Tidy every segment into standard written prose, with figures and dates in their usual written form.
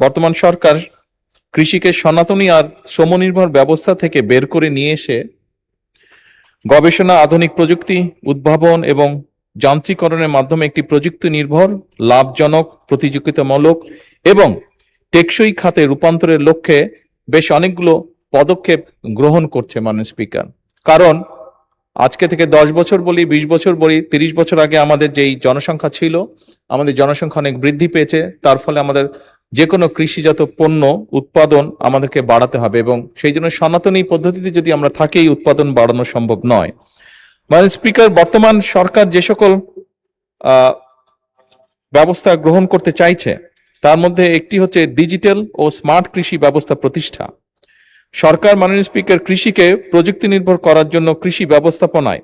বর্তমান সরকার কৃষিকে সনাতনী আর শ্রমনির্ভর ব্যবস্থা থেকে বের করে নিয়ে এসে গবেষণা, আধুনিক প্রযুক্তি, উদ্ভাবন এবং যান্ত্রিকরণের মাধ্যমে একটি প্রযুক্তি নির্ভর, লাভজনক, প্রতিযোগিতামূলক এবং টেকসই খাতে রূপান্তরের লক্ষ্যে বেশ অনেকগুলো পদক্ষেপ গ্রহণ করছে মাননীয় স্পিকার। কারণ আজকে থেকে 10 বছর বলি, 20 বছর বলি, 30 বছর আগে আমাদের যেই জনসংখ্যা ছিল, আমাদের জনসংখ্যা অনেক বৃদ্ধি পেয়েছে। তার ফলে আমাদের যে কোনো কৃষিজাত পণ্য উৎপাদন আমাদেরকে বাড়াতে হবে এবং সেই জন্য সনাতনী পদ্ধতিতে যদি আমরা থাকি এই উৎপাদন বাড়ানো সম্ভব নয়। মাননীয় স্পিকার, বর্তমান সরকার যে সকল ব্যবস্থা গ্রহণ করতে চাইছে তার মধ্যে একটি হচ্ছে ডিজিটাল ও স্মার্ট কৃষি ব্যবস্থা প্রতিষ্ঠা। সরকার মাননীয় স্পিকার কৃষিকে প্রযুক্তি নির্ভর করার জন্য কৃষি ব্যবস্থাপনায়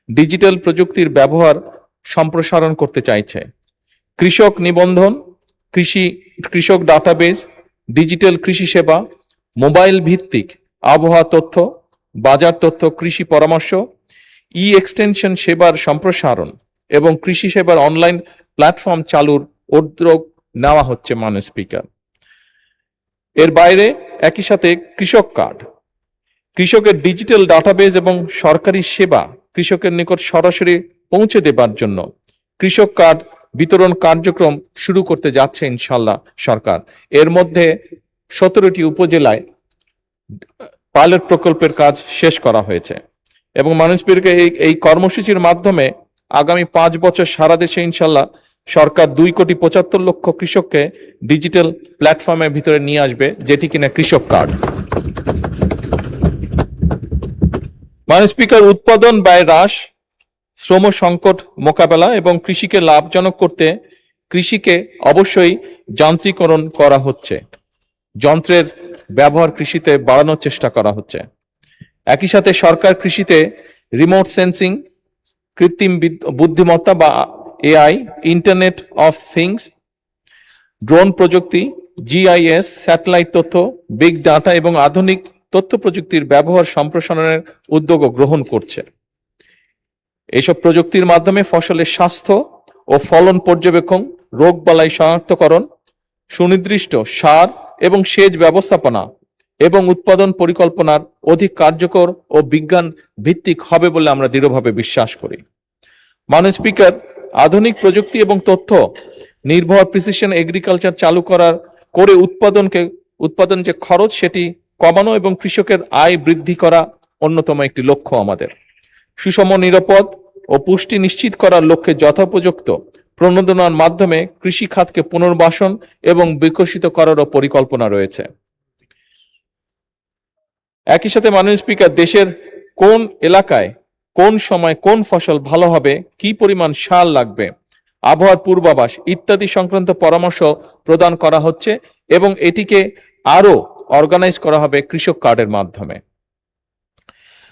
ডিজিটাল প্রযুক্তির ব্যবহার সম্প্রসারণ করতে চাইছে। কৃষক নিবন্ধন, কৃষক ডাটাবেস, ডিজিটাল কৃষি সেবা, মোবাইল ভিত্তিক আবহাওয়া তথ্য, বাজার তথ্য, কৃষি পরামর্শ, এক্সটেনশন সেবার সম্প্রসারণ এবং কৃষি সেবার অনলাইন প্ল্যাটফর্ম চালুর উদ্যোগ নেওয়া হচ্ছে মাননীয় স্পিকার। এর বাইরে একই সাথে কৃষক কার্ড, কৃষকের ডিজিটাল ডাটাবেস এবং সরকারি সেবা কৃষকের নিকট সরাসরি পৌঁছে দেবার জন্য কৃষক কার্ড বিতরণ কার্যক্রম শুরু করতে যাচ্ছে ইনশাল্লাহ সরকার। এর মধ্যে 17টি উপজেলায় পাইলট প্রকল্পের কাজ শেষ করা হয়েছে এবং মাননীয় স্পিকার এই কর্মসূচির মাধ্যমে আগামী 5 বছর সারা দেশে ইনশাল্লাহ সরকার 2,75,00,000 কৃষককে ডিজিটাল প্ল্যাটফর্মের ভিতরে নিয়ে আসবে, যেটি কিনা কৃষক কার্ড। মাননীয় স্পিকার, উৎপাদন ব্যয় হ্রাস, শ্রম সংকট মোকাবেলা এবং কৃষিকে লাভজনক করতে কৃষিকে অবশ্যই যান্ত্রিকরণ করা হচ্ছে। যন্ত্রের ব্যবহার কৃষিতে বাড়ানোর চেষ্টা করা হচ্ছে। একই সাথে সরকার কৃষিতে রিমোট সেন্সিং, কৃত্রিম বুদ্ধিমত্তা বা AI, internet of things, drone প্রযুক্তি, জিআইএস, স্যাটেলাইট তথ্য, বিগ ডাটা এবং আধুনিক তথ্য প্রযুক্তির ব্যবহার সম্প্রসারণের উদ্যোগ গ্রহণ করছে। এইসব প্রযুক্তির মাধ্যমে ফসলের স্বাস্থ্য ও ফলন পর্যবেক্ষণ, রোগবালাই শনাক্তকরণ, সুনির্দিষ্ট সার এবং সেচ ব্যবস্থাপনা এবং উৎপাদন পরিকল্পনার অধিক কার্যকর ও বিজ্ঞান ভিত্তিক হবে বলে আমরা দৃঢ়ভাবে বিশ্বাস করি। মাননীয় স্পিকার, আধুনিক প্রযুক্তি এবং তথ্য নির্ভর প্রিসিশন এগ্রিকালচার চালু করে উৎপাদন যে খরচ সেটি কমানো এবং কৃষকের আয় বৃদ্ধি করা অন্যতম একটি লক্ষ্য আমাদের। সুষম, নিরাপদ ও পুষ্টি নিশ্চিত করার লক্ষ্যে যথোপযুক্ত প্রণোদনার মাধ্যমে কৃষি খাতকে পুনর্বাসন এবং বিকশিত করারও পরিকল্পনা রয়েছে। একই সাথে মাননীয় স্পিকার, দেশের কোন এলাকায় কোন সময় কোন ফসল ভালো হবে, কি পরিমাণ সার লাগবে, আবহাওয়ার পূর্বাভাস ইত্যাদি সংক্রান্ত পরামর্শ প্রদান করা হচ্ছে এবং এটিকে আরো অর্গানাইজ করা হবে কৃষক কার্ডের মাধ্যমে।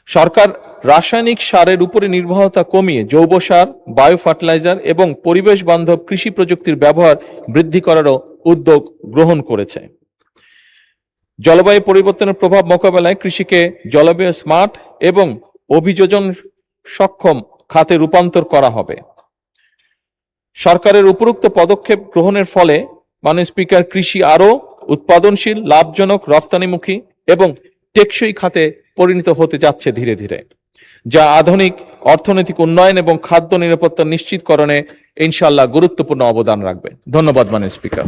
সরকার রাসায়নিক সারের উপরে নির্ভরতা কমিয়ে জৈব সার, বায়ো ফার্টিলাইজার এবং পরিবেশ বান্ধব কৃষি প্রযুক্তির ব্যবহার বৃদ্ধি করারও উদ্যোগ গ্রহণ করেছে। জলবায়ু পরিবর্তনের প্রভাব মোকাবেলায় কৃষিকে জলবায়ু স্মার্ট এবং অভিযোজন সক্ষম খাতে রূপান্তর করা হবে। সরকারের উপরোক্ত পদক্ষেপ গ্রহণের ফলে মাননীয় স্পিকার, কৃষি আরো উৎপাদনশীল, লাভজনক, রফতানিমুখী এবং টেকসই খাতে পরিণত হতে যাচ্ছে ধীরে ধীরে, যা আধুনিক অর্থনৈতিক উন্নয়ন এবং খাদ্য নিরাপত্তা নিশ্চিতকরণে ইনশাআল্লাহ গুরুত্বপূর্ণ অবদান রাখবে। ধন্যবাদ মাননীয় স্পিকার।